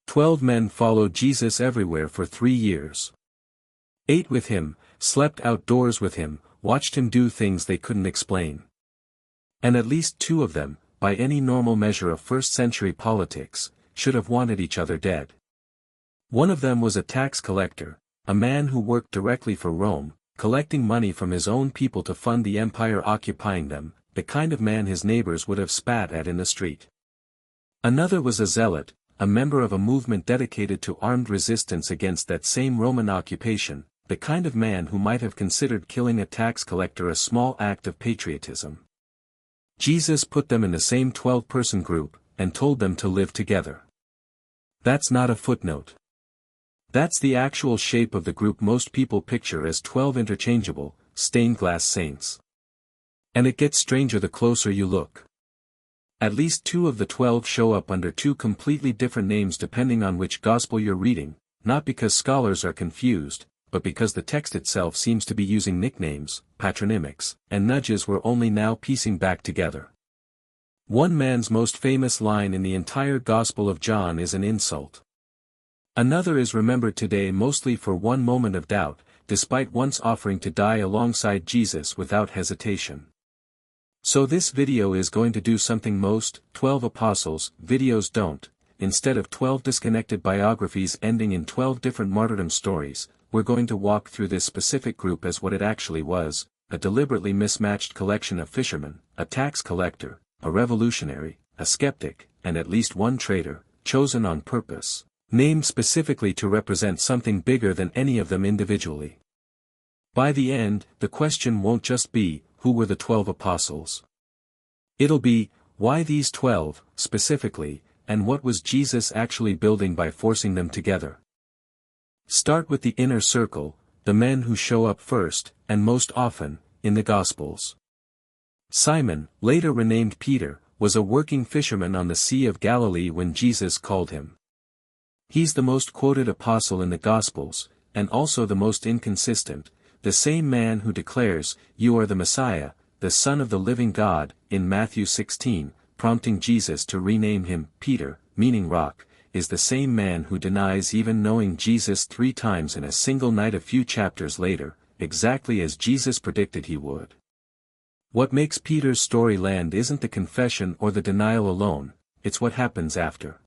12 men followed Jesus everywhere for 3 years. Ate with him, slept outdoors with him, watched him do things they couldn't explain. And at least 2 of them, by any normal measure of first-century politics, should have wanted each other dead. One of them was a tax collector, a man who worked directly for Rome, collecting money from his own people to fund the empire occupying them, the kind of man his neighbors would have spat at in the street. Another was a zealot, a member of a movement dedicated to armed resistance against that same Roman occupation, the kind of man who might have considered killing a tax collector a small act of patriotism. Jesus put them in the same 12-person group, and told them to live together. That's not a footnote. That's the actual shape of the group most people picture as 12 interchangeable, stained-glass saints. And it gets stranger the closer you look. At least 2 of the 12 show up under 2 completely different names depending on which gospel you're reading, not because scholars are confused, but because the text itself seems to be using nicknames, patronymics, and nudges we're only now piecing back together. One man's most famous line in the entire Gospel of John is an insult. Another is remembered today mostly for one moment of doubt, despite once offering to die alongside Jesus without hesitation. So this video is going to do something most 12 apostles videos don't. Instead of 12 disconnected biographies ending in 12 different martyrdom stories, we're going to walk through this specific group as what it actually was, a deliberately mismatched collection of fishermen, a tax collector, a revolutionary, a skeptic, and at least one traitor, chosen on purpose, named specifically to represent something bigger than any of them individually. By the end, the question won't just be, who were the 12 apostles? It'll be, why these 12, specifically, and what was Jesus actually building by forcing them together? Start with the inner circle, the men who show up first, and most often, in the Gospels. Simon, later renamed Peter, was a working fisherman on the Sea of Galilee when Jesus called him. He's the most quoted apostle in the Gospels, and also the most inconsistent, the same man who declares, "You are the Messiah, the Son of the living God," in Matthew 16, prompting Jesus to rename him Peter, meaning rock, is the same man who denies even knowing Jesus 3 times in a single night a few chapters later, exactly as Jesus predicted he would. What makes Peter's story land isn't the confession or the denial alone, it's what happens after.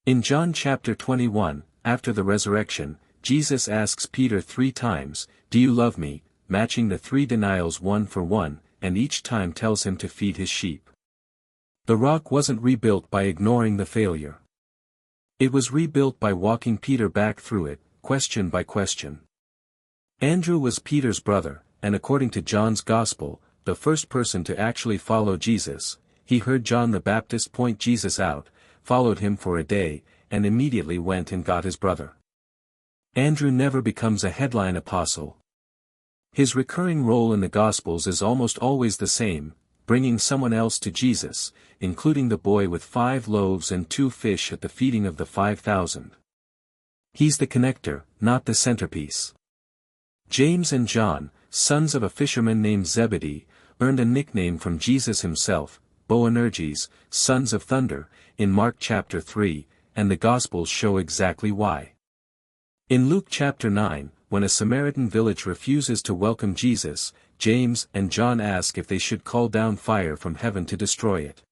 In John chapter 21, after the resurrection, Jesus asks Peter 3 times, "Do you love me?" matching the 3 denials one for one, and each time tells him to feed his sheep. The rock wasn't rebuilt by ignoring the failure. It was rebuilt by walking Peter back through it, question by question. Andrew was Peter's brother, and according to John's Gospel, the first person to actually follow Jesus. He heard John the Baptist point Jesus out, followed him for a day, and immediately went and got his brother. Andrew never becomes a headline apostle. His recurring role in the Gospels is almost always the same, bringing someone else to Jesus, including the boy with 5 loaves and 2 fish at the feeding of the 5,000. He's the connector, not the centerpiece. James and John, sons of a fisherman named Zebedee, earned a nickname from Jesus himself, Boanerges, sons of thunder, in Mark chapter 3, and the Gospels show exactly why. In Luke chapter 9, when a Samaritan village refuses to welcome Jesus, James and John ask if they should call down fire from heaven to destroy it.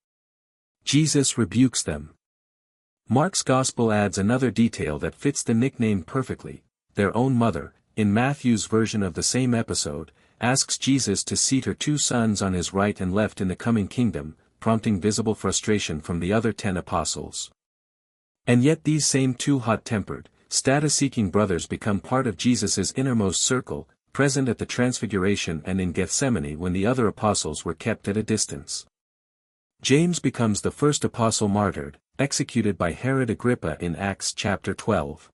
Jesus rebukes them. Mark's Gospel adds another detail that fits the nickname perfectly. Their own mother, in Matthew's version of the same episode, asks Jesus to seat her 2 sons on his right and left in the coming kingdom, prompting visible frustration from the other 10 apostles. And yet these same 2 hot-tempered, status-seeking brothers become part of Jesus' innermost circle, present at the Transfiguration and in Gethsemane when the other apostles were kept at a distance. James becomes the first apostle martyred, executed by Herod Agrippa in Acts chapter 12.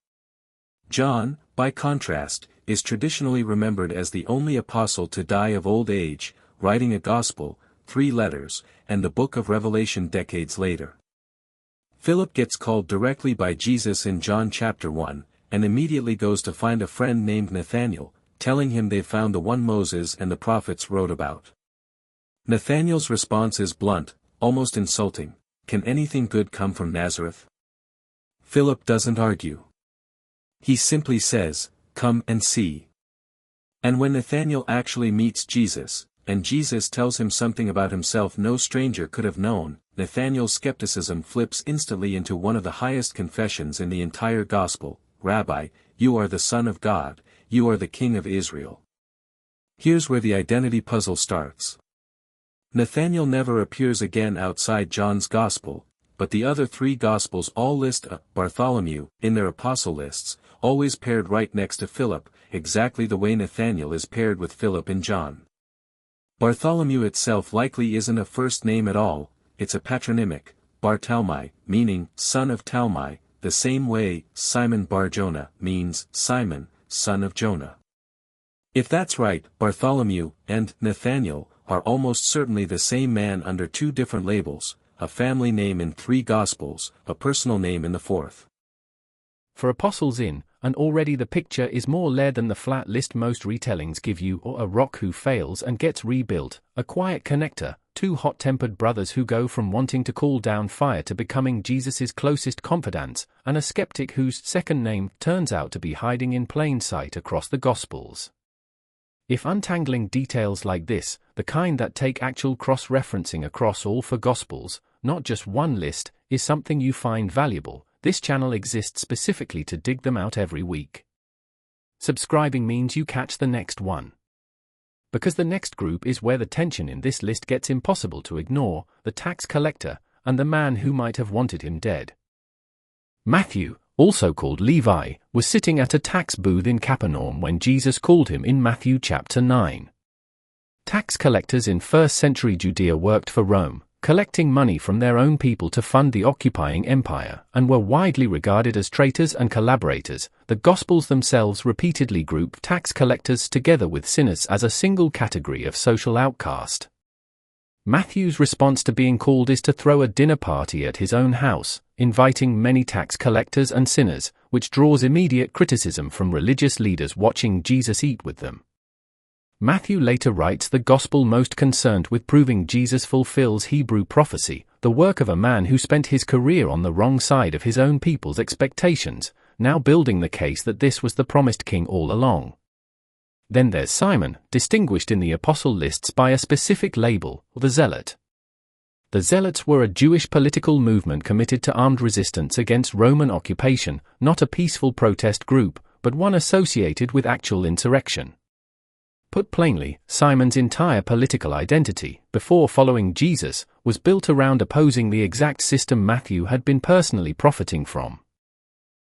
John, by contrast, is traditionally remembered as the only apostle to die of old age, writing a gospel, 3 letters, and the book of Revelation decades later. Philip gets called directly by Jesus in John chapter 1, and immediately goes to find a friend named Nathanael, telling him they've found the one Moses and the prophets wrote about. Nathanael's response is blunt, almost insulting, "Can anything good come from Nazareth?" Philip doesn't argue. He simply says, "Come and see." And when Nathanael actually meets Jesus, and Jesus tells him something about himself no stranger could have known, Nathanael's skepticism flips instantly into one of the highest confessions in the entire Gospel: "Rabbi, you are the Son of God, you are the King of Israel." Here's where the identity puzzle starts. Nathanael never appears again outside John's Gospel, but the other three Gospels all list a Bartholomew in their apostle lists, always paired right next to Philip, exactly the way Nathanael is paired with Philip in John. Bartholomew itself likely isn't a first name at all, it's a patronymic, Bar-Talmai, meaning son of Talmai, the same way Simon Bar-Jonah means Simon, son of Jonah. If that's right, Bartholomew and Nathanael are almost certainly the same man under two different labels, a family name in 3 Gospels, a personal name in the 4th. For apostles in, and already the picture is more layered than the flat list most retellings give you, or a rock who fails and gets rebuilt, a quiet connector, 2 hot-tempered brothers who go from wanting to call down fire to becoming Jesus's closest confidants, and a skeptic whose second name turns out to be hiding in plain sight across the Gospels. If untangling details like this, the kind that take actual cross-referencing across all 4 Gospels, not just one list, is something you find valuable, this channel exists specifically to dig them out every week. Subscribing means you catch the next one. Because the next group is where the tension in this list gets impossible to ignore: the tax collector, and the man who might have wanted him dead. Matthew, also called Levi, was sitting at a tax booth in Capernaum when Jesus called him in Matthew chapter 9. Tax collectors in 1st century Judea worked for Rome, collecting money from their own people to fund the occupying empire, and were widely regarded as traitors and collaborators. The Gospels themselves repeatedly group tax collectors together with sinners as a single category of social outcast. Matthew's response to being called is to throw a dinner party at his own house, inviting many tax collectors and sinners, which draws immediate criticism from religious leaders watching Jesus eat with them. Matthew later writes the Gospel most concerned with proving Jesus fulfills Hebrew prophecy, the work of a man who spent his career on the wrong side of his own people's expectations, now building the case that this was the promised king all along. Then there's Simon, distinguished in the apostle lists by a specific label, the Zealot. The Zealots were a Jewish political movement committed to armed resistance against Roman occupation, not a peaceful protest group, but one associated with actual insurrection. Put plainly, Simon's entire political identity, before following Jesus, was built around opposing the exact system Matthew had been personally profiting from.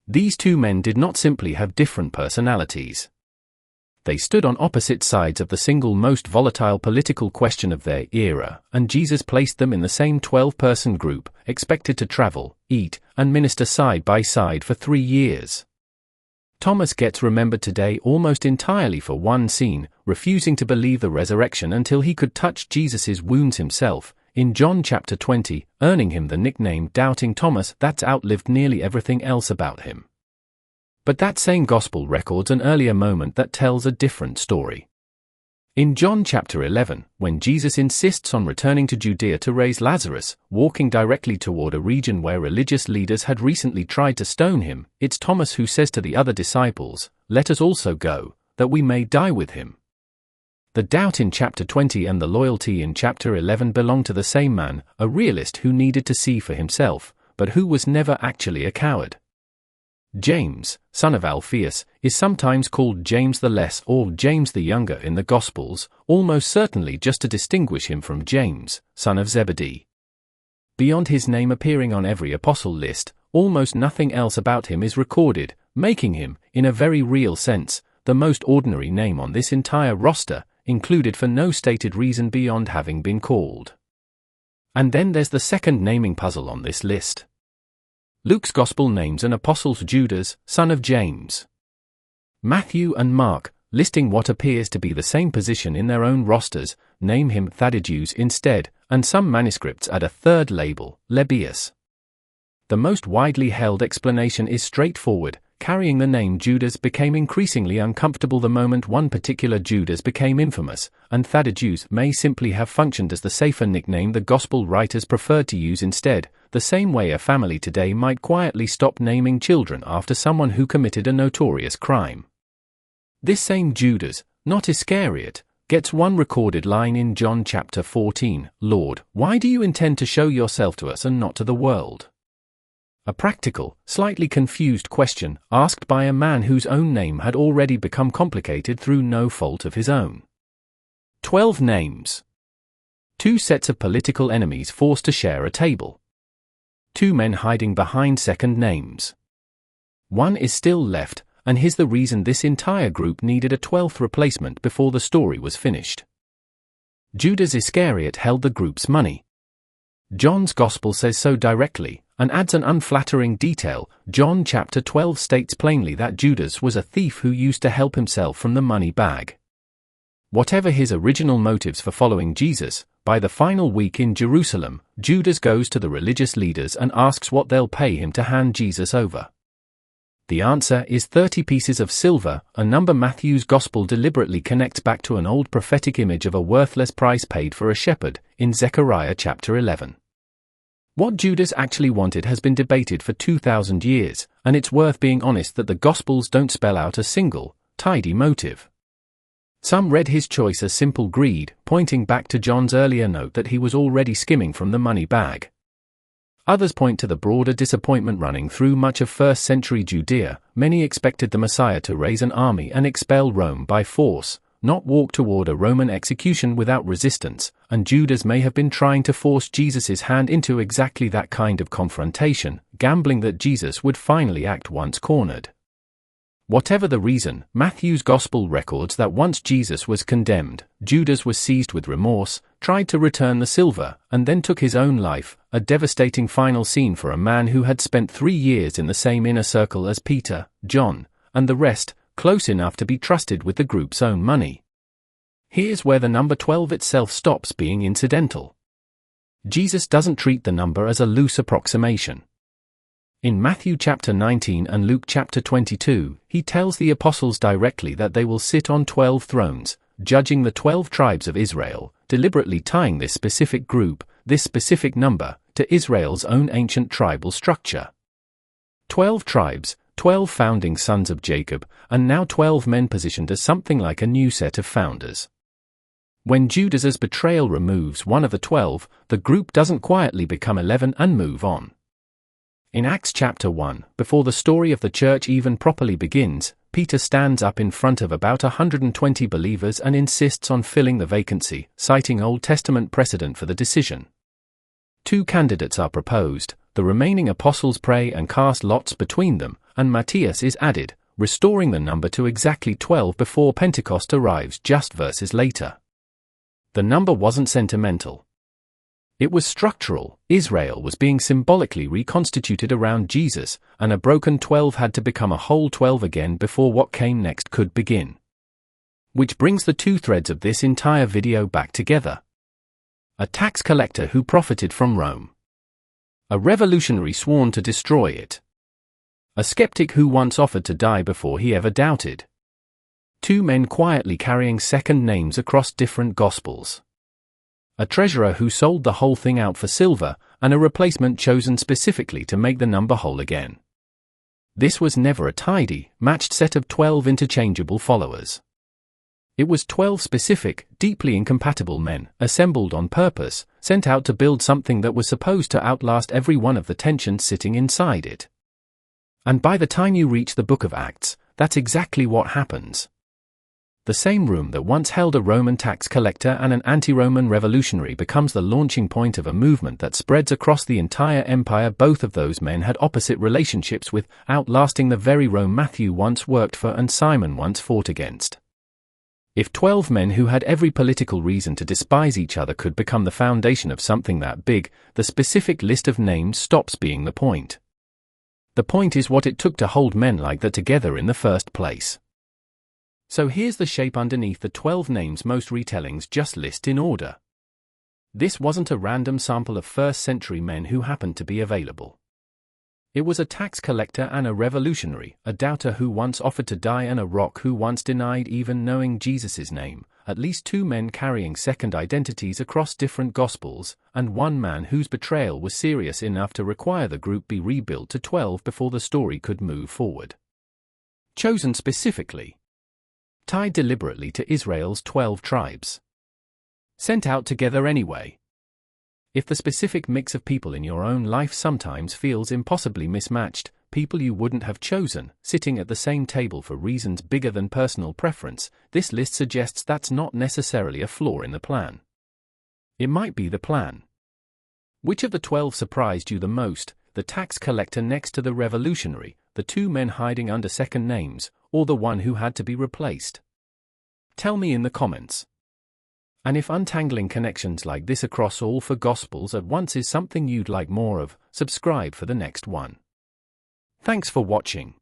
These two men did not simply have different personalities. They stood on opposite sides of the single most volatile political question of their era, and Jesus placed them in the same 12-person group, expected to travel, eat, and minister side by side for 3 years. Thomas gets remembered today almost entirely for one scene, refusing to believe the resurrection until he could touch Jesus' wounds himself, in John chapter 20, earning him the nickname Doubting Thomas that's outlived nearly everything else about him. But that same gospel records an earlier moment that tells a different story. In John chapter 11, when Jesus insists on returning to Judea to raise Lazarus, walking directly toward a region where religious leaders had recently tried to stone him, it's Thomas who says to the other disciples, "Let us also go, that we may die with him." The doubt in chapter 20 and the loyalty in chapter 11 belong to the same man, a realist who needed to see for himself, but who was never actually a coward. James, son of Alphaeus, is sometimes called James the Less or James the Younger in the Gospels, almost certainly just to distinguish him from James, son of Zebedee. Beyond his name appearing on every apostle list, almost nothing else about him is recorded, making him, in a very real sense, the most ordinary name on this entire roster, included for no stated reason beyond having been called. And then there's the second naming puzzle on this list. Luke's Gospel names an apostles Judas, son of James. Matthew and Mark, listing what appears to be the same position in their own rosters, name him Thaddeus instead, and some manuscripts add a third label, Lebbaeus. The most widely held explanation is straightforward: carrying the name Judas became increasingly uncomfortable the moment one particular Judas became infamous, and Thaddeus may simply have functioned as the safer nickname the gospel writers preferred to use instead, the same way a family today might quietly stop naming children after someone who committed a notorious crime. This same Judas, not Iscariot, gets one recorded line in John chapter 14, "Lord, why do you intend to show yourself to us and not to the world?" A practical, slightly confused question asked by a man whose own name had already become complicated through no fault of his own. 12 names. 2 sets of political enemies forced to share a table. 2 men hiding behind second names. One is still left, and here's the reason this entire group needed a 12th replacement before the story was finished. Judas Iscariot held the group's money. John's Gospel says so directly, and adds an unflattering detail. John chapter 12 states plainly that Judas was a thief who used to help himself from the money bag. Whatever his original motives for following Jesus, by the final week in Jerusalem, Judas goes to the religious leaders and asks what they'll pay him to hand Jesus over. The answer is 30 pieces of silver, a number Matthew's Gospel deliberately connects back to an old prophetic image of a worthless price paid for a shepherd, in Zechariah chapter 11. What Judas actually wanted has been debated for 2,000 years, and it's worth being honest that the Gospels don't spell out a single, tidy motive. Some read his choice as simple greed, pointing back to John's earlier note that he was already skimming from the money bag. Others point to the broader disappointment running through much of first-century Judea. Many expected the Messiah to raise an army and expel Rome by force, not walk toward a Roman execution without resistance, and Judas may have been trying to force Jesus' hand into exactly that kind of confrontation, gambling that Jesus would finally act once cornered. Whatever the reason, Matthew's Gospel records that once Jesus was condemned, Judas was seized with remorse, tried to return the silver, and then took his own life, a devastating final scene for a man who had spent 3 years in the same inner circle as Peter, John, and the rest, close enough to be trusted with the group's own money. Here's where the number 12 itself stops being incidental. Jesus doesn't treat the number as a loose approximation. In Matthew chapter 19 and Luke chapter 22, he tells the apostles directly that they will sit on 12 thrones, judging the 12 tribes of Israel, deliberately tying this specific group, this specific number, to Israel's own ancient tribal structure. 12 tribes, 12 founding sons of Jacob, and now 12 men positioned as something like a new set of founders. When Judas's betrayal removes one of the 12, the group doesn't quietly become 11 and move on. In Acts chapter 1, before the story of the church even properly begins, Peter stands up in front of about 120 believers and insists on filling the vacancy, citing Old Testament precedent for the decision. 2 candidates are proposed, the remaining apostles pray and cast lots between them, and Matthias is added, restoring the number to exactly 12 before Pentecost arrives just verses later. The number wasn't sentimental. It was structural. Israel was being symbolically reconstituted around Jesus, and a broken 12 had to become a whole 12 again before what came next could begin. Which brings the 2 threads of this entire video back together. A tax collector who profited from Rome. A revolutionary sworn to destroy it. A skeptic who once offered to die before he ever doubted. 2 men quietly carrying second names across different Gospels. A treasurer who sold the whole thing out for silver, and a replacement chosen specifically to make the number whole again. This was never a tidy, matched set of 12 interchangeable followers. It was 12 specific, deeply incompatible men, assembled on purpose, sent out to build something that was supposed to outlast every one of the tensions sitting inside it. And by the time you reach the book of Acts, that's exactly what happens. The same room that once held a Roman tax collector and an anti-Roman revolutionary becomes the launching point of a movement that spreads across the entire empire. Both of those men had opposite relationships with, outlasting the very Rome Matthew once worked for and Simon once fought against. If 12 men who had every political reason to despise each other could become the foundation of something that big, the specific list of names stops being the point. The point is what it took to hold men like that together in the first place. So here's the shape underneath the 12 names most retellings just list in order. This wasn't a random sample of first-century men who happened to be available. It was a tax collector and a revolutionary, a doubter who once offered to die and a rock who once denied even knowing Jesus' name, at least two men carrying second identities across different gospels, and one man whose betrayal was serious enough to require the group be rebuilt to 12 before the story could move forward. Chosen specifically. Tied deliberately to Israel's 12 tribes. Sent out together anyway. If the specific mix of people in your own life sometimes feels impossibly mismatched, people you wouldn't have chosen, sitting at the same table for reasons bigger than personal preference, this list suggests that's not necessarily a flaw in the plan. It might be the plan. Which of the 12 surprised you the most, the tax collector next to the revolutionary, the two men hiding under second names, or the one who had to be replaced? Tell me in the comments. And if untangling connections like this across all four Gospels at once is something you'd like more of, subscribe for the next one. Thanks for watching.